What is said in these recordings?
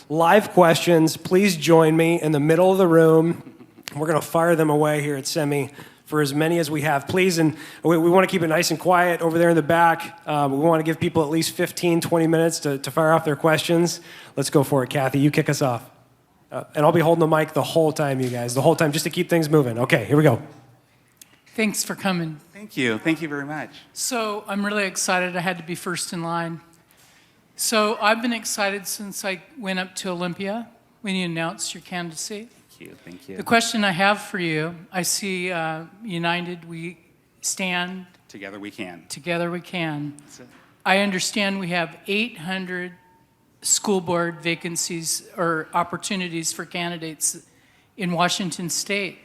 Live questions, please join me in the middle of the room. We're going to fire them away here at Semi for as many as we have, please. And we want to keep it nice and quiet over there in the back. We want to give people at least 15, 20 minutes to fire off their questions. Let's go for it, Kathy. You kick us off. And I'll be holding the mic the whole time, you guys, the whole time, just to keep things moving. Okay, here we go. Thanks for coming. Thank you. Thank you very much. So I'm really excited. I had to be first in line. So I've been excited since I went up to Olympia when you announced your candidacy. Thank you. Thank you. The question I have for you, I see united we stand. Together we can. Together we can. I understand we have 800 school board vacancies or opportunities for candidates in Washington State.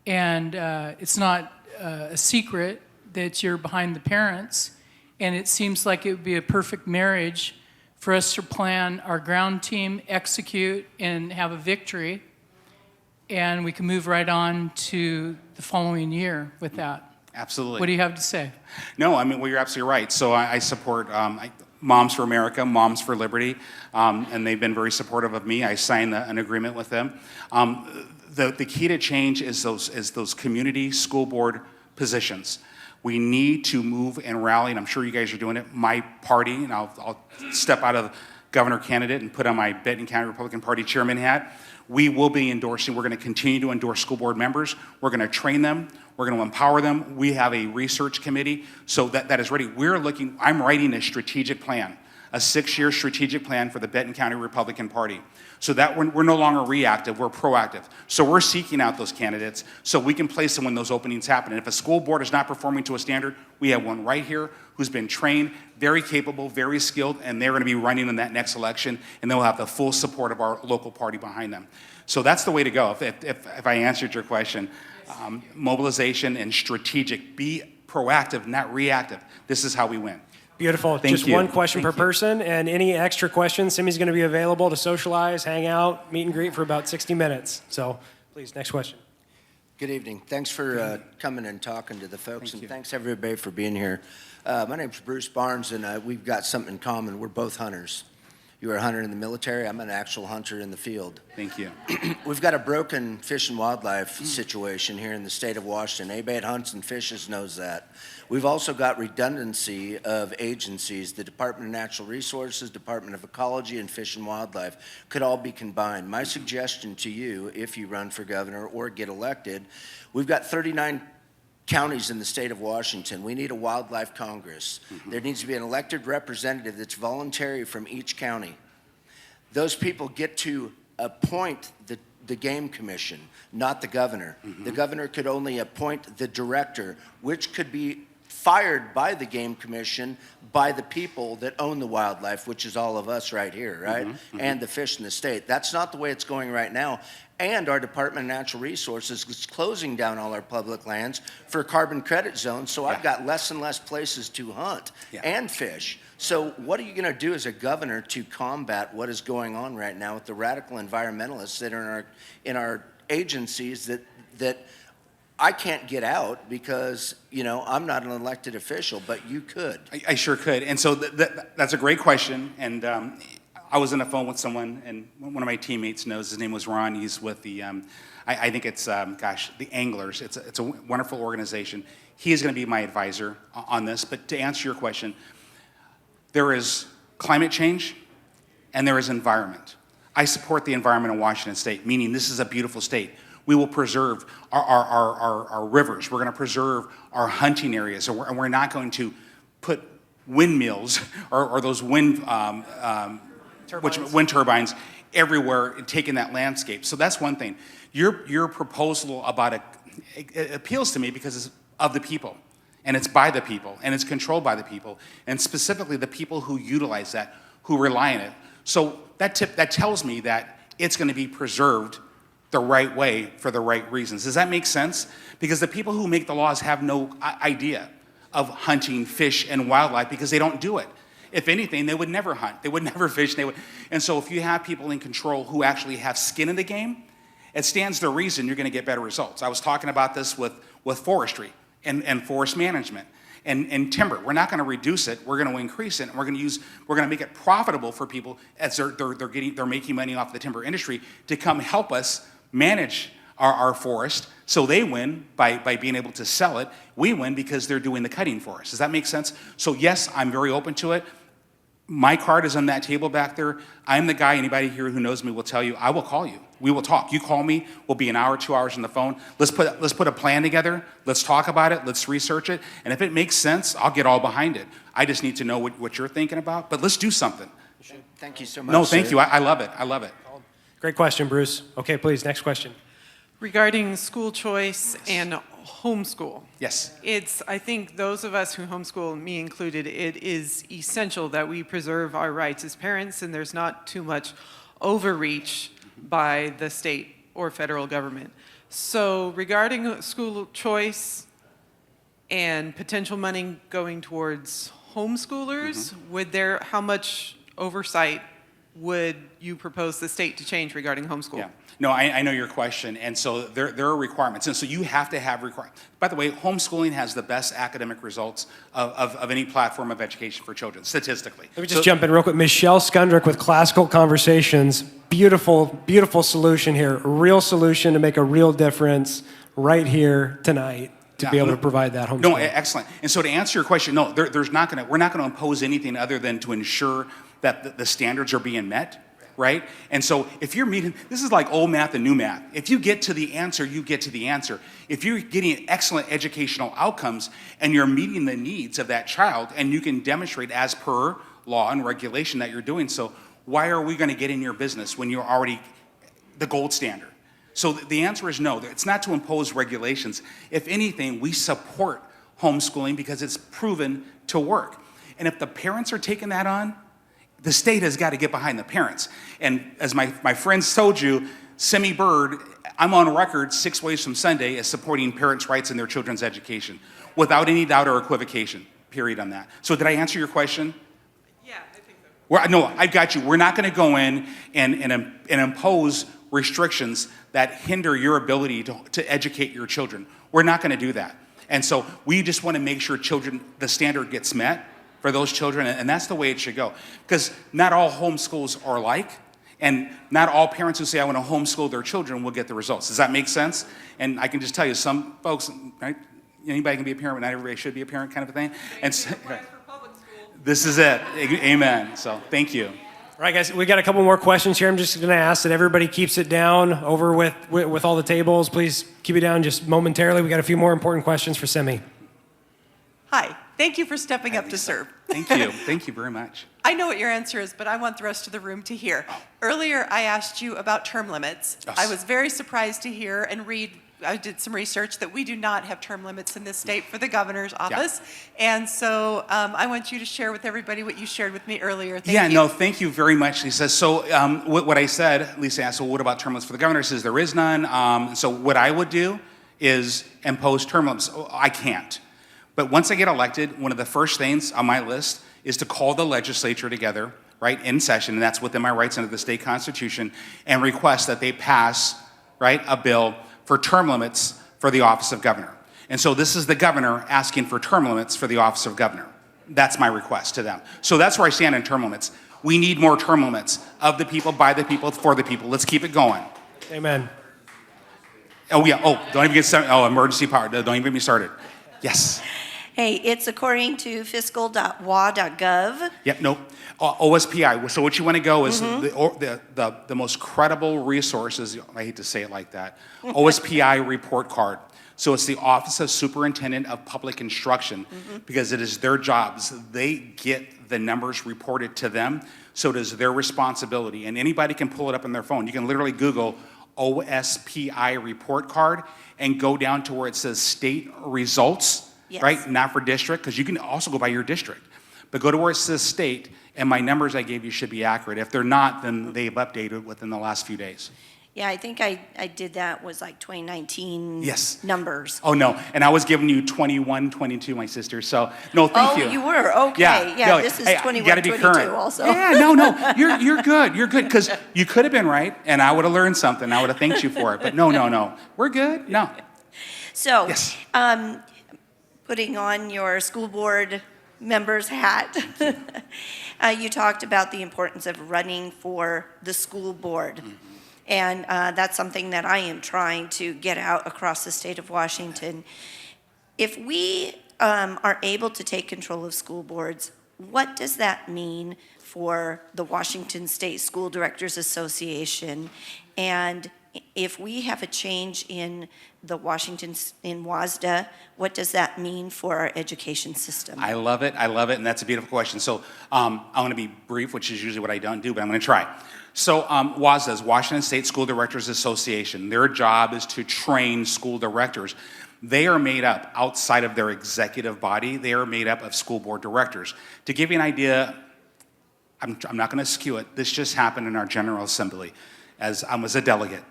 And it's not a secret that you're behind the parents. And it seems like it would be a perfect marriage for us to plan our ground team, execute, and have a victory. And we can move right on to the following year with that. Absolutely. What do you have to say? No, I mean, well, you're absolutely right. So I support Moms for America, Moms for Liberty, and they've been very supportive of me. I signed an agreement with them. The key to change is those community school board positions. We need to move and rally, and I'm sure you guys are doing it. My party, and I'll step out of governor candidate and put on my Benton County Republican Party chairman hat. We will be endorsing, we're going to continue to endorse school board members. We're going to train them. We're going to empower them. We have a research committee, so that is ready. I'm writing a strategic plan, a 6-year strategic plan for the Benton County Republican Party. So that we're no longer reactive, we're proactive. So we're seeking out those candidates so we can place them when those openings happen. And if a school board is not performing to a standard, we have one right here who's been trained, very capable, very skilled, and they're going to be running in that next election, and they'll have the full support of our local party behind them. So that's the way to go. If I answered your question, mobilization and strategic, be proactive, not reactive. This is how we win. Beautiful. Just one question per person, and any extra questions, Simi's going to be available to socialize, hang out, meet and greet for about 60 minutes. So please, next question. Good evening. Thanks for coming and talking to the folks, and thanks everybody for being here. My name's Bruce Barnes, and we've got something in common. We're both hunters. You were a hunter in the military. I'm an actual hunter in the field. Thank you. We've got a broken fish and wildlife situation here in the state of Washington. Anybody that hunts and fishes knows that. We've also got redundancy of agencies. The Department of Natural Resources, Department of Ecology, and Fish and Wildlife could all be combined. My suggestion to you, if you run for governor or get elected, we've got 39 counties in the state of Washington. We need a wildlife congress. There needs to be an elected representative that's voluntary from each county. Those people get to appoint the game commission, not the governor. The governor could only appoint the director, which could be fired by the game commission by the people that own the wildlife, which is all of us right here, right? And the fish in the state. That's not the way it's going right now. And our Department of Natural Resources is closing down all our public lands for carbon credit zones, so I've got less and less places to hunt and fish. So what are you going to do as a governor to combat what is going on right now with the radical environmentalists that are in our agencies that I can't get out because, you know, I'm not an elected official, but you could. I sure could. And so that's a great question. And I was on the phone with someone, and one of my teammates knows. His name was Ron. He's with the, I think it's, the Anglers. It's a wonderful organization. He is going to be my advisor on this. But to answer your question, there is climate change and there is environment. I support the environment in Washington State, meaning this is a beautiful state. We will preserve our rivers. We're going to preserve our hunting areas, and we're not going to put windmills or those wind turbines everywhere and taking that landscape. So that's one thing. Your proposal about it appeals to me because it's of the people, and it's by the people, and it's controlled by the people, and specifically the people who utilize that, who rely on it. So that tells me that it's going to be preserved the right way for the right reasons. Does that make sense? Because the people who make the laws have no idea of hunting, fish, and wildlife because they don't do it. If anything, they would never hunt. They would never fish. And so if you have people in control who actually have skin in the game, it stands to reason you're going to get better results. I was talking about this with forestry and forest management. and timber. We're not going to reduce it. We're going to increase it, and we're going to make it profitable for people as they're making money off the timber industry to come help us manage our forest. So they win by being able to sell it. We win because they're doing the cutting for us. Does that make sense? So yes, I'm very open to it. My card is on that table back there. I'm the guy, anybody here who knows me will tell you, I will call you. We will talk. You call me, we'll be an hour, 2 hours on the phone. Let's put a plan together. Let's talk about it. Let's research it. And if it makes sense, I'll get all behind it. I just need to know what you're thinking about. But let's do something. Thank you so much. No, thank sir. you. I love it. I love it. Great question, Bruce. Okay, please, next question. Regarding school choice and homeschool. Yes. I think those of us who homeschool, me included, it is essential that we preserve our rights as parents and there's not too much overreach by the state or federal government. So regarding school choice and potential money going towards homeschoolers, how much oversight would you propose the state to change regarding homeschool? Yeah. No, I know your question, and so there are requirements, and so you have to have requirements. By the way, homeschooling has the best academic results of any platform of education for children, statistically. Let me just jump in real quick. Michelle Skundrick with Classical Conversations. Beautiful, beautiful solution here. A real solution to make a real difference right here tonight to be able to provide that homeschooling. No, excellent. And so to answer your question, no, we're not going to impose anything other than to ensure that the standards are being met. Right? And so if you're meeting, this is like old math and new math. If you get to the answer, you get to the answer. If you're getting excellent educational outcomes and you're meeting the needs of that child and you can demonstrate as per law and regulation that you're doing so, why are we going to get in your business when you're already the gold standard? So the answer is no. It's not to impose regulations. If anything, we support homeschooling because it's proven to work. And if the parents are taking that on, the state has got to get behind the parents. And as my friends told you, Simi Bird, I'm on record 6 ways from Sunday as supporting parents' rights in their children's education, without any doubt or equivocation, period on that. So did I answer your question? Yeah, I think so. No, I've got you. We're not going to go in and impose restrictions that hinder your ability to educate your children. We're not going to do that. And so we just want to make sure the standard gets met for those children, and that's the way it should go. Because not all homeschools are alike, and not all parents who say, I want to homeschool their children will get the results. Does that make sense? And I can just tell you, some folks, right, anybody can be a parent, but not everybody should be a parent kind of a thing. And so, this is it. Amen. So thank you. All right, guys, we got a couple more questions here. I'm just going to ask that everybody keeps it down over with all the tables. Please keep it down just momentarily. We got a few more important questions for Simi. Hi. Thank you for stepping up to serve. Thank you. Thank you very much. I know what your answer is, but I want the rest of the room to hear. Earlier, I asked you about term limits. Yes. I was very surprised to hear and read, I did some research, that we do not have term limits in this state for the governor's office. Yeah. And so I want you to share with everybody what you shared with me earlier. Thank you. Thank you very much, Lisa. So what I said, Lisa asked, well, what about term limits for the governor? Says there is none. So what I would do is impose term limits. I can't. But once I get elected, one of the first things on my list is to call the legislature together, right, in session, and that's within my rights under the state constitution, and request that they pass, right, a bill for term limits for the office of governor. And so this is the governor asking for term limits for the office of governor. That's my request to them. So that's where I stand in term limits. We need more term limits of the people, by the people, for the people. Let's keep it going. Amen. Oh, yeah. Oh, don't even get started. Oh, emergency power. Don't even get me started. Yes. Hey, it's according to fiscal.wa.gov. Yep, no. OSPI. So what you want to go is the most credible resources, I hate to say it like that, OSPI report card. So it's the Office of Superintendent of Public Instruction, because it is their jobs. They get the numbers reported to them, so it is their responsibility. And anybody can pull it up on their phone. You can literally Google OSPI report card and go down to where it says state results. Yes. Right? Not for district, because you can also go by your district. But go to where it says state, and my numbers I gave you should be accurate. If they're not, then they've updated within the last few days. Yeah, I think I did that, was like 2019 numbers. Oh, no. And I was giving you 21, 22, my sister. So, no, thank you. Oh, you were? Okay. Yeah, this is 21, 22 also. Yeah, no. You're good. You're good, because you could have been right, and I would have learned something. I would have thanked you for it. But no. We're good? No. So, yes. putting on your school board member's hat. You talked about the importance of running for the school board. And that's something that I am trying to get out across the state of Washington. If we are able to take control of school boards, what does that mean for the Washington State School Directors Association? And if we have a change in the in WASDA, what does that mean for our education system? I love it, and that's a beautiful question. So I'm going to be brief, which is usually what I don't do, but I'm going to try. So WASDA is Washington State School Directors Association. Their job is to train school directors. They are made up, outside of their executive body, they are made up of school board directors. To give you an idea, I'm not going to skew it, this just happened in our General Assembly as I was a delegate.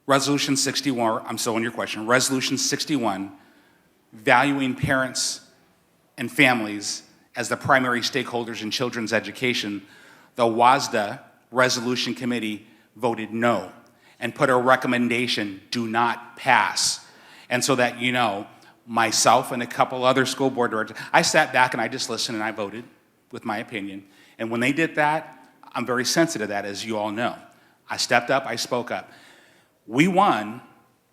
Resolution 61, I'm still on your question, Resolution 61, valuing parents and families as the primary stakeholders in children's education, the WASDA Resolution Committee voted no and put a recommendation, do not pass. And so that you know, myself and a couple other school board directors, I sat back and I just listened and I voted with my opinion. And when they did that, I'm very sensitive to that, as you all know. I stepped up, I spoke up. We won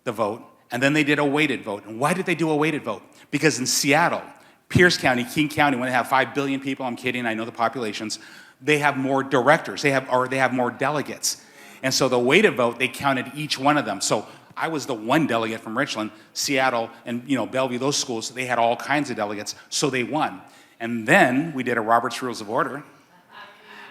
the vote, and then they did a weighted vote. And why did they do a weighted vote? Because in Seattle, Pierce County, King County, when they have 5 billion people, I'm kidding, I know the populations, they have more directors, they have more delegates. And so the weighted vote, they counted each one of them. So I was the one delegate from Richland, Seattle, and Bellevue, those schools, they had all kinds of delegates, so they won. And then we did a Robert's Rules of Order,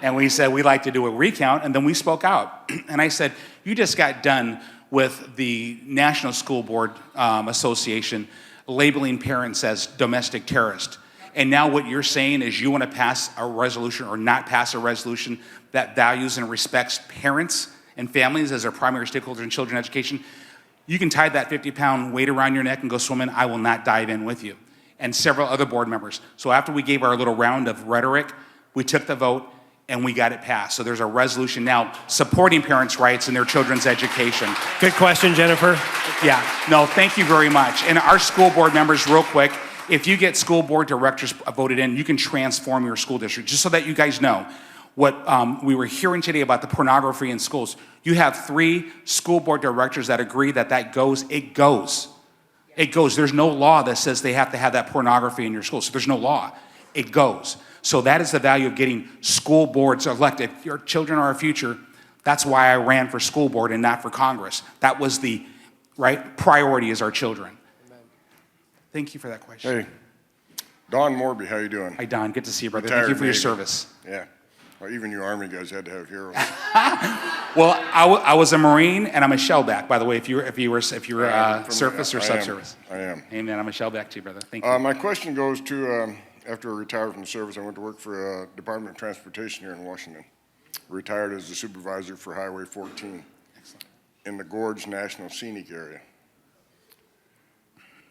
and we said we'd like to do a recount, and then we spoke out. And I said, you just got done with the National School Board Association labeling parents as domestic terrorists. And now what you're saying is you want to pass a resolution or not pass a resolution that values and respects parents and families as their primary stakeholders in children's education. You can tie that 50-pound weight around your neck and go swimming. I will not dive in with you. And several other board members. So after we gave our little round of rhetoric, we took the vote and we got it passed. So there's a resolution now supporting parents' rights in their children's education. Good question, Jennifer. Yeah, no, thank you very much. And our school board members, real quick, if you get school board directors voted in, you can transform your school district. Just so that you guys know, what we were hearing today about the pornography in schools, you have 3 school board directors that agree that goes, it goes. It goes. There's no law that says they have to have that pornography in your school. So there's no law. It goes. So that is the value of getting school boards elected. Your children are our future. That's why I ran for school board and not for Congress. That was the priority is our children. Amen. Thank you for that question. Hey, Don Morby, how you doing? Hi, Don. Good to see you, brother. Retired Thank you for your Navy. service. Yeah. Well, even you Army guys had to have heroes. Well, I was a Marine, and I'm a shellback, by the way, if you were surface or subsurface. I am. Amen. I'm a shellback too, brother. Thank you. My question goes to, after I retired from the service, I went to work for Department of Transportation here in Washington. Retired as the supervisor for Highway 14 in the Gorge National Scenic Area.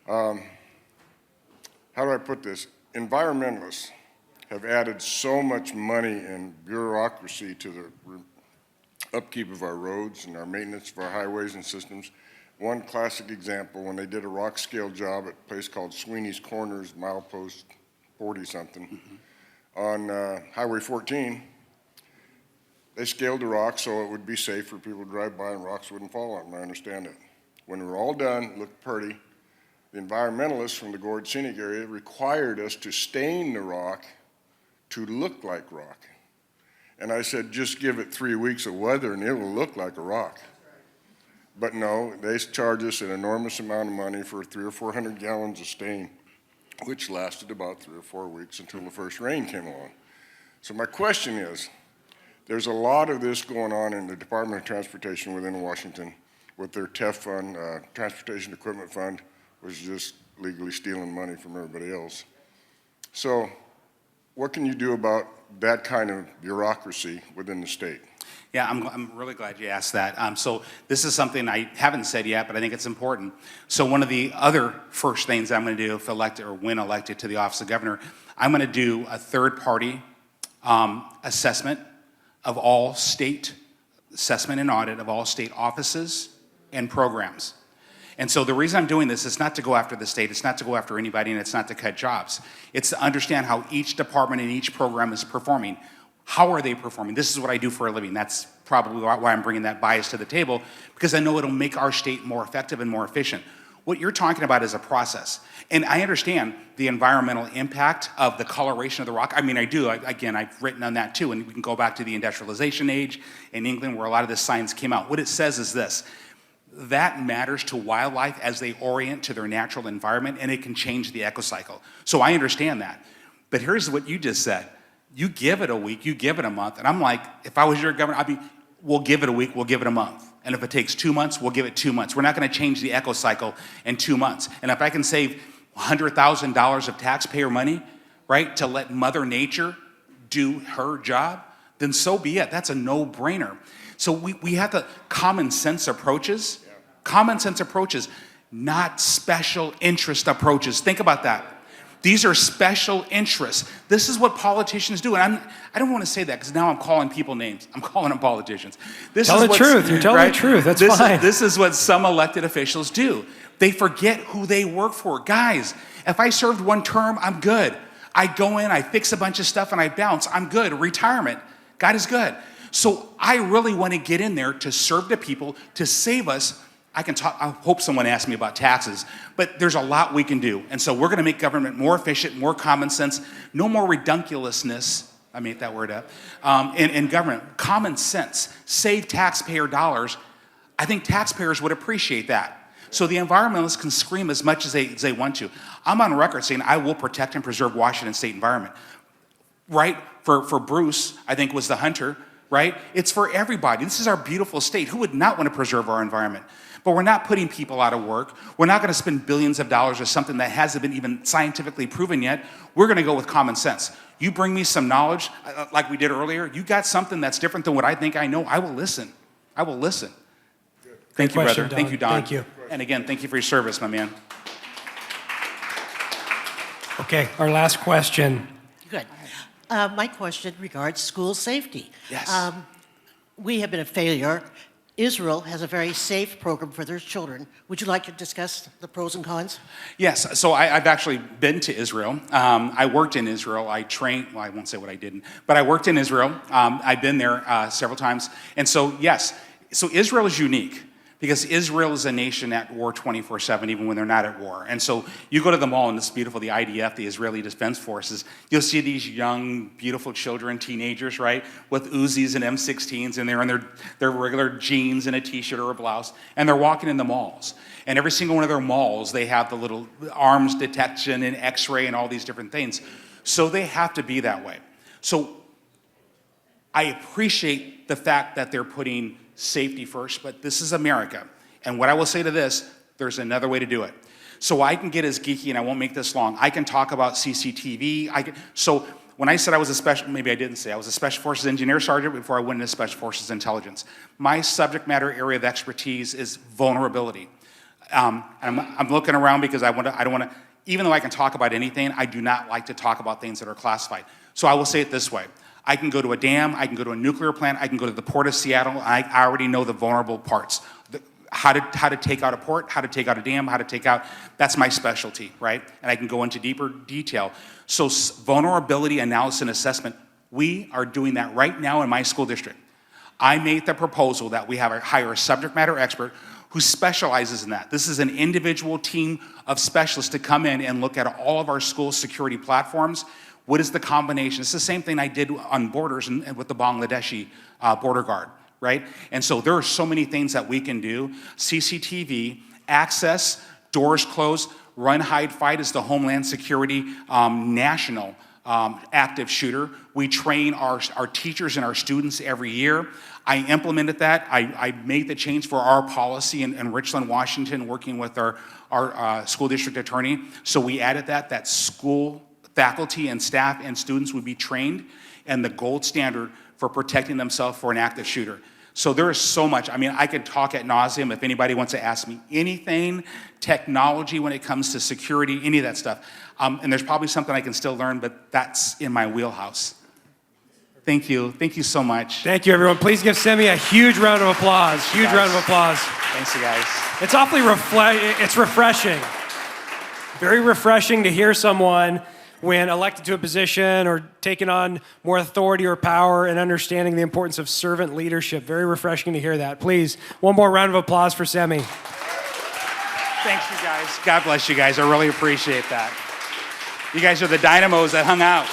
How do I put this? Environmentalists have added so much money and bureaucracy to the upkeep of our roads and our maintenance of our highways and systems. One classic example, when they did a rock scale job at a place called Sweeney's Corners, milepost 40-something, on Highway 14, they scaled the rock so it would be safe for people to drive by and rocks wouldn't fall on them. I understand it. When we were all done, it looked pretty. The environmentalists from the Gorge Scenic Area required us to stain the rock to look like rock. And I said, just give it 3 weeks of weather and it will look like a rock. But no, they charged us an enormous amount of money for 300 or 400 gallons of stain, which lasted about 3 or 4 weeks until the first rain came along. So my question is, there's a lot of this going on in the Department of Transportation within Washington with their TEF fund, Transportation Equipment Fund, which is just legally stealing money from everybody else. So what can you do about that kind of bureaucracy within the state? Yeah, I'm really glad you asked that. So this is something I haven't said yet, but I think it's important. So one of the other first things I'm going to do if elected or when elected to the office of governor, I'm going to do a third-party assessment of all state, assessment and audit of all state offices and programs. And so the reason I'm doing this is not to go after the state, it's not to go after anybody, and it's not to cut jobs. It's to understand how each department and each program is performing. How are they performing? This is what I do for a living. That's probably why I'm bringing that bias to the table, because I know it'll make our state more effective and more efficient. What you're talking about is a process. And I understand the environmental impact of the coloration of the rock. I mean, I do. Again, I've written on that too. And we can go back to the industrialization age in England where a lot of this science came out. What it says is this: that matters to wildlife as they orient to their natural environment, and it can change the ecocycle. So I understand that. But here's what you just said. You give it a week, you give it a month. And I'm like, if I was your governor, I'd be, we'll give it a week, we'll give it a month. And if it takes 2 months, we'll give it 2 months. We're not going to change the ecocycle in 2 months. And if I can save $100,000 of taxpayer money, right, to let Mother Nature do her job, then so be it. That's a no-brainer. So we have the common sense approaches, not special interest approaches. Think about that. These are special interests. This is what politicians do. And I don't want to say that because now I'm calling people names. I'm calling them politicians. Tell the truth. You're telling the truth. That's fine. This is what some elected officials do. They forget who they work for. Guys, if I served one term, I'm good. I go in, I fix a bunch of stuff, and I bounce. I'm good. Retirement. God is good. So I really want to get in there to serve the people, to save us. I hope someone asks me about taxes, but there's a lot we can do. And so we're going to make government more efficient, more common sense, no more redunculousness. I made that word up. In government, common sense, save taxpayer dollars. I think taxpayers would appreciate that. So the environmentalists can scream as much as they want to. I'm on record saying I will protect and preserve Washington state environment. Right? For Bruce, I think was the hunter, right? It's for everybody. This is our beautiful state. Who would not want to preserve our environment? But we're not putting people out of work. We're not going to spend billions of dollars or something that hasn't been even scientifically proven yet. We're going to go with common sense. You bring me some knowledge, like we did earlier. You got something that's different than what I think I know. I will listen. I will listen. Thank you, brother. Thank you, Don. Thank you. And again, thank you for your service, my man. Okay, our last question. Good. My question regards school safety. Yes. We have been a failure. Israel has a very safe program for their children. Would you like to discuss the pros and cons? Yes, so I've actually been to Israel. I worked in Israel. I trained, well, I won't say what I didn't, but I worked in Israel. I've been there several times. And so, yes, so Israel is unique because Israel is a nation at war 24/7, even when they're not at war. And so you go to the mall, and it's beautiful, the IDF, the Israeli Defense Forces, you'll see these young, beautiful children, teenagers, right, with Uzis and M16s, and they're in their regular jeans and a t-shirt or a blouse, and they're walking in the malls. And every single one of their malls, they have the little arms detection and x-ray and all these different things. So they have to be that way. So I appreciate the fact that they're putting safety first, but this is America. And what I will say to this, there's another way to do it. So I can get as geeky, and I won't make this long. I can talk about CCTV. So when I said I was a special, maybe I didn't say, I was a Special Forces Engineer Sergeant before I went into Special Forces Intelligence. My subject matter area of expertise is vulnerability. I'm looking around because I don't want to, even though I can talk about anything, I do not like to talk about things that are classified. So I will say it this way. I can go to a dam, I can go to a nuclear plant, I can go to the Port of Seattle, I already know the vulnerable parts. How to take out a port, how to take out a dam, how to take out, that's my specialty, right? And I can go into deeper detail. So vulnerability analysis and assessment, we are doing that right now in my school district. I made the proposal that we hire a subject matter expert who specializes in that. This is an individual team of specialists to come in and look at all of our school security platforms. What is the combination? It's the same thing I did on borders and with the Bangladeshi border guard, right? And so there are so many things that we can do. CCTV, access, doors closed, run, hide, fight is the Homeland Security national active shooter. We train our teachers and our students every year. I implemented that. I made the change for our policy in Richland, Washington, working with our school district attorney. So we added that school faculty and staff and students would be trained and the gold standard for protecting themselves for an active shooter. So there is so much. I mean, I could talk ad nauseum if anybody wants to ask me anything, technology when it comes to security, any of that stuff. And there's probably something I can still learn, but that's in my wheelhouse. Thank you. Thank you so much. Thank you, everyone. Please give Semi a huge round of applause. Huge round of applause. Thanks, you guys. It's awfully it's refreshing. Very refreshing to hear someone when elected to a position or taking on more authority or power and understanding the importance of servant leadership. Very refreshing to hear that. Please, one more round of applause for Semi. Thanks, you guys. God bless you guys. I really appreciate that. You guys are the dynamos that hung out.